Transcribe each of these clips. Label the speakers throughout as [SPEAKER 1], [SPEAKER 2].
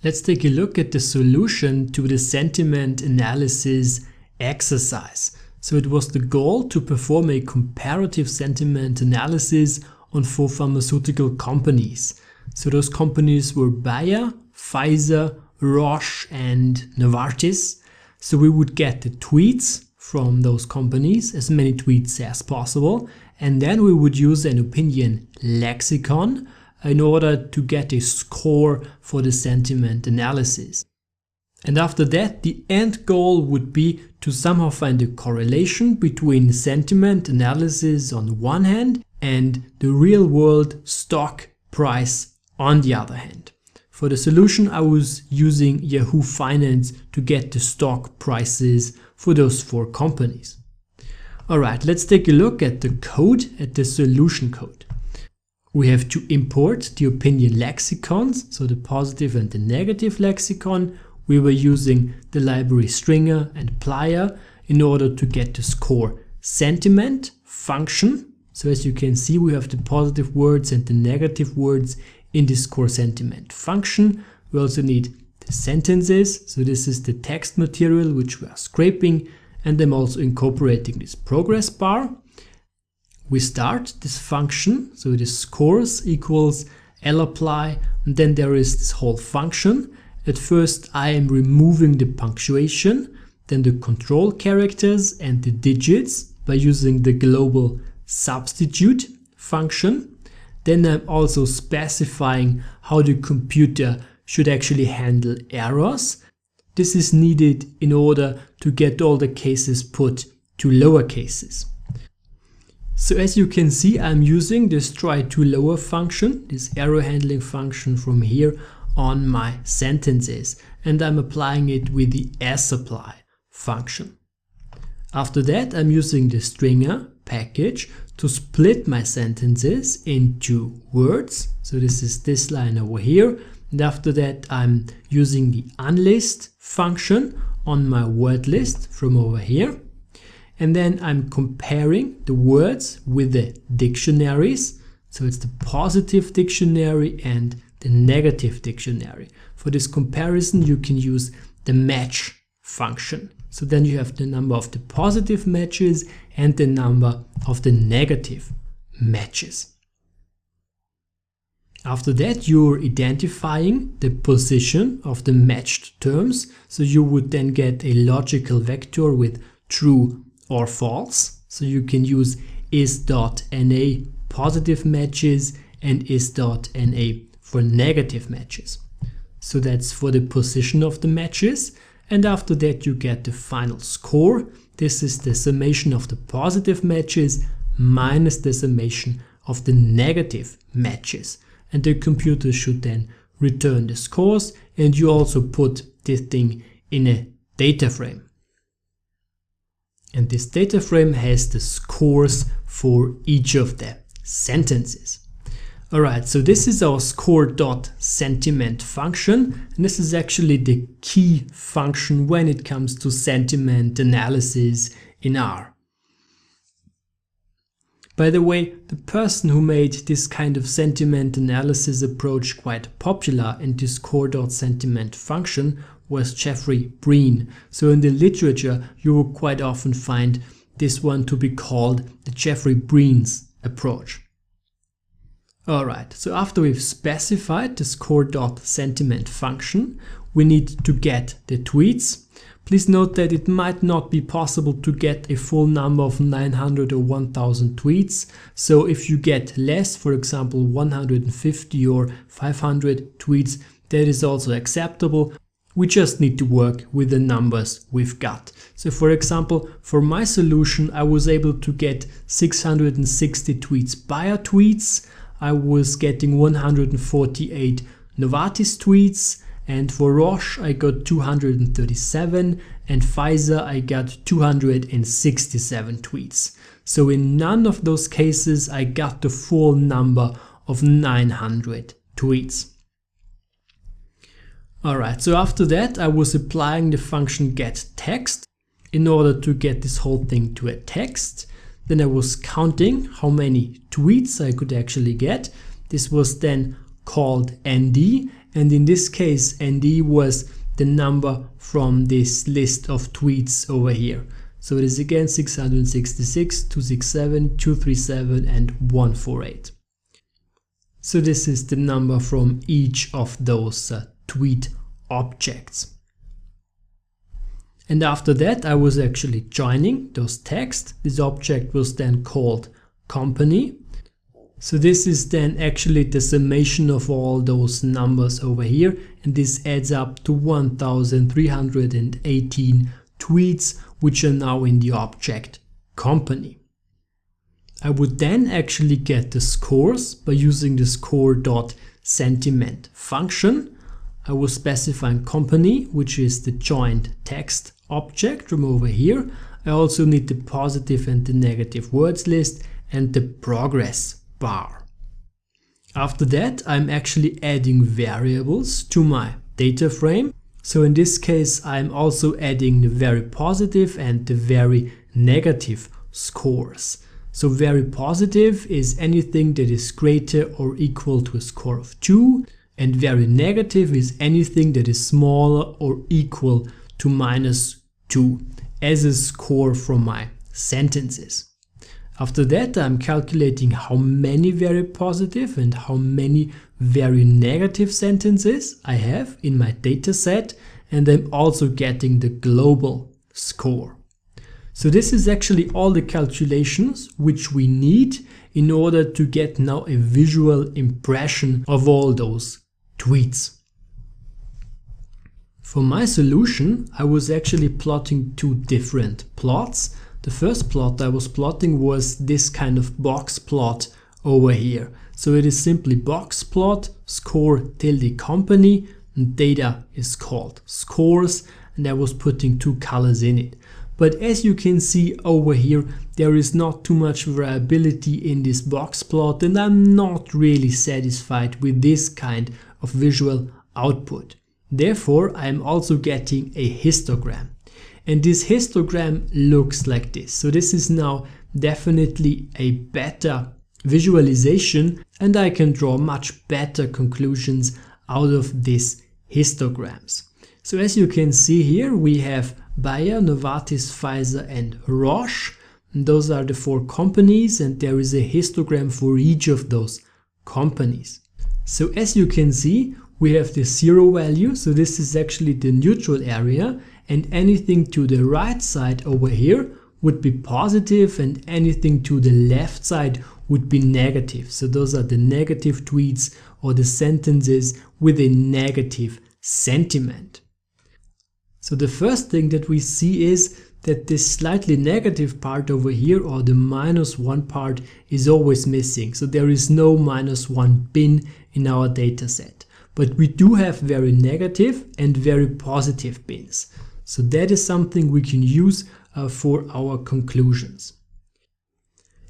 [SPEAKER 1] Let's take a look at the solution to the sentiment analysis exercise. So it was the goal to perform a comparative sentiment analysis on 4 pharmaceutical companies. So those companies were Bayer, Pfizer, Roche and Novartis. So we would get the tweets from those companies, as many tweets as possible, and then we would use an opinion lexicon in order to get a score for the sentiment analysis. And after that, the end goal would be to somehow find a correlation between sentiment analysis on one hand and the real world stock price on the other hand. For the solution, I was using Yahoo Finance to get the stock prices for those 4 companies. Alright, let's take a look at the code, at the solution code. We have to import the opinion lexicons, so the positive and the negative lexicon. We were using the library Stringer and Plier in order to get the score sentiment function. So as you can see, we have the positive words and the negative words in the score sentiment function. We also need the sentences. So this is the text material which we are scraping, and I'm also incorporating this progress bar. We start this function, so this scores equals lapply, and then there is this whole function. At first I am removing the punctuation, then the control characters and the digits by using the global substitute function. Then I'm also specifying how the computer should actually handle errors. This is needed in order to get all the cases put to lower cases. So as you can see, I'm using this try to lower function, this error handling function from here on my sentences, and I'm applying it with the sapply function. After that, I'm using the stringer package to split my sentences into words. So this is this line over here. And after that, I'm using the unlist function on my word list from over here. And then I'm comparing the words with the dictionaries. So it's the positive dictionary and the negative dictionary. For this comparison, you can use the match function. So then you have the number of the positive matches and the number of the negative matches. After that, you're identifying the position of the matched terms. So you would then get a logical vector with true or false. So you can use is.na positive matches and is.na for negative matches. So that's for the position of the matches. And after that, you get the final score. This is the summation of the positive matches minus the summation of the negative matches. And the computer should then return the scores, and you also put this thing in a data frame. And this data frame has the scores for each of the sentences. Alright, so this is our score.sentiment function, and this is actually the key function when it comes to sentiment analysis in R. By the way, the person who made this kind of sentiment analysis approach quite popular in this score.sentiment function was Jeffrey Breen. So in the literature, you will quite often find this one to be called the Jeffrey Breen's approach. Alright, so after we've specified the score.sentiment function, we need to get the tweets. Please note that it might not be possible to get a full number of 900 or 1000 tweets. So if you get less, for example 150 or 500 tweets, that is also acceptable. We just need to work with the numbers we've got. So for example, for my solution, I was able to get 660 tweets Bayer tweets. I was getting 148 Novartis tweets, and for Roche I got 237, and Pfizer I got 267 tweets. So in none of those cases I got the full number of 900 tweets. Alright, so after that I was applying the function getText in order to get this whole thing to a text. Then I was counting how many tweets I could actually get. This was then called ND, and in this case ND was the number from this list of tweets over here. So it is again 666, 267, 237 and 148. So this is the number from each of those tweet objects. And after that I was actually joining those texts. This object was then called company. So this is then actually the summation of all those numbers over here, and this adds up to 1318 tweets which are now in the object company. I would then actually get the scores by using the score.sentiment function. I was specifying company, which is the joined text object from over here. I also need the positive and the negative words list and the progress bar. After that, I'm actually adding variables to my data frame. So in this case, I'm also adding the very positive and the very negative scores. So very positive is anything that is greater or equal to a score of 2, and very negative is anything that is smaller or equal to -2 as a score from my sentences. After that, I'm calculating how many very positive and how many very negative sentences I have in my data set, and I'm also getting the global score. So this is actually all the calculations which we need in order to get now a visual impression of all those tweets. For my solution, I was actually plotting two different plots. The first plot I was plotting was this kind of box plot over here. So it is simply box plot, score tilde company, and data is called scores, and I was putting two colors in it. But as you can see over here, there is not too much variability in this box plot, and I'm not really satisfied with this kind of visual output. Therefore, I'm also getting a histogram. And this histogram looks like this. So this is now definitely a better visualization, and I can draw much better conclusions out of these histograms. So as you can see here, we have Bayer, Novartis, Pfizer and Roche. And those are the four companies, and there is a histogram for each of those companies. So as you can see, we have the 0 value, so this is actually the neutral area, and anything to the right side over here would be positive and anything to the left side would be negative. So those are the negative tweets or the sentences with a negative sentiment. So the first thing that we see is that this slightly negative part over here, or the -1 part, is always missing. So there is no -1 bin in our data set. But we do have very negative and very positive bins. So that is something we can use for our conclusions.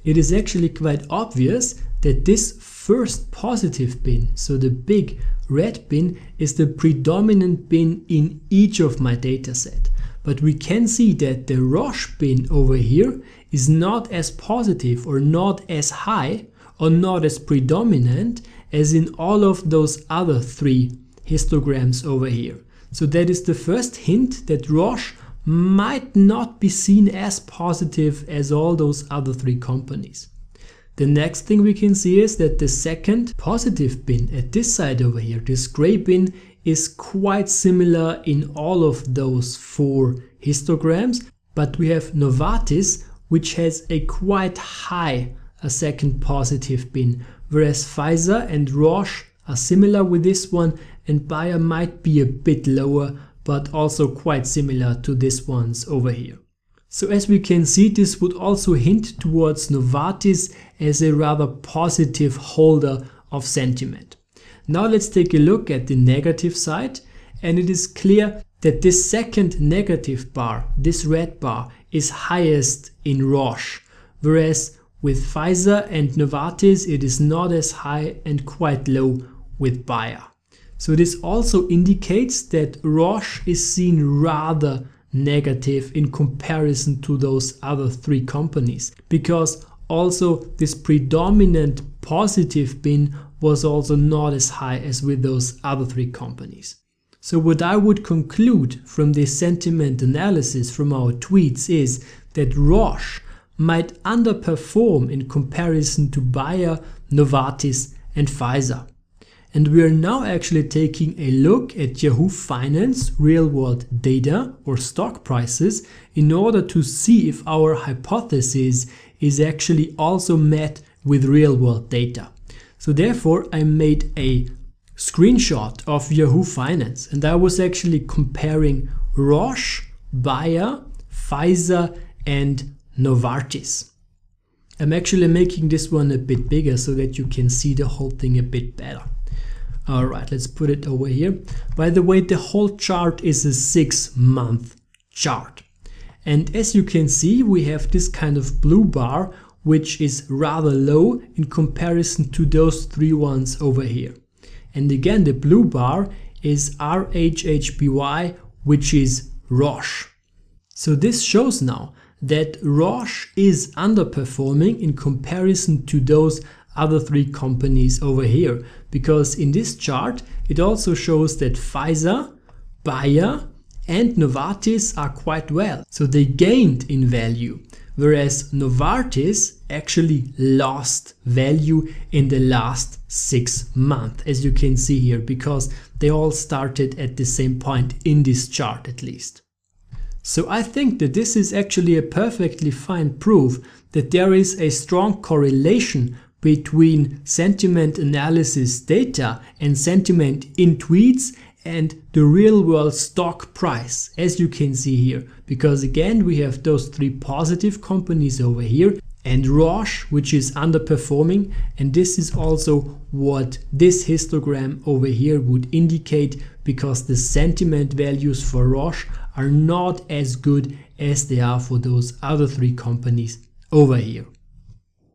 [SPEAKER 1] It is actually quite obvious that this first positive bin, so the big red bin, is the predominant bin in each of my dataset. But we can see that the Roche bin over here is not as positive or not as high or not as predominant as in all of those other three histograms over here. So that is the first hint that Roche might not be seen as positive as all those other three companies. The next thing we can see is that the second positive bin at this side over here, this gray bin, is quite similar in all of those four histograms, but we have Novartis, which has a quite high second positive bin, whereas Pfizer and Roche are similar with this one, and Bayer might be a bit lower, but also quite similar to this ones over here. So as we can see, this would also hint towards Novartis as a rather positive holder of sentiment. Now let's take a look at the negative side, and it is clear that this second negative bar, this red bar, is highest in Roche, whereas with Pfizer and Novartis it is not as high and quite low with Bayer. So this also indicates that Roche is seen rather negative in comparison to those other three companies, because also this predominant positive bin was also not as high as with those other three companies. So what I would conclude from this sentiment analysis from our tweets is that Roche might underperform in comparison to Bayer, Novartis and Pfizer. And we are now actually taking a look at Yahoo Finance real-world data or stock prices in order to see if our hypothesis is actually also met with real-world data. So therefore I made a screenshot of Yahoo Finance and I was actually comparing Roche, Bayer, Pfizer and Novartis. I'm actually making this one a bit bigger so that you can see the whole thing a bit better. Alright, let's put it over here. By the way, the whole chart is a 6-month chart. And as you can see, we have this kind of blue bar, which is rather low in comparison to those three ones over here. And again, the blue bar is RHHBY, which is Roche. So this shows now that Roche is underperforming in comparison to those other three companies over here, because in this chart it also shows that Pfizer, Bayer and Novartis are quite well, so they gained in value, whereas Novartis actually lost value in the last 6 months, as you can see here, because they all started at the same point in this chart at least. So I think that this is actually a perfectly fine proof that there is a strong correlation between sentiment analysis data and sentiment in tweets and the real world stock price, as you can see here, because again we have those three positive companies over here and Roche, which is underperforming, and this is also what this histogram over here would indicate, because the sentiment values for Roche are not as good as they are for those other three companies over here.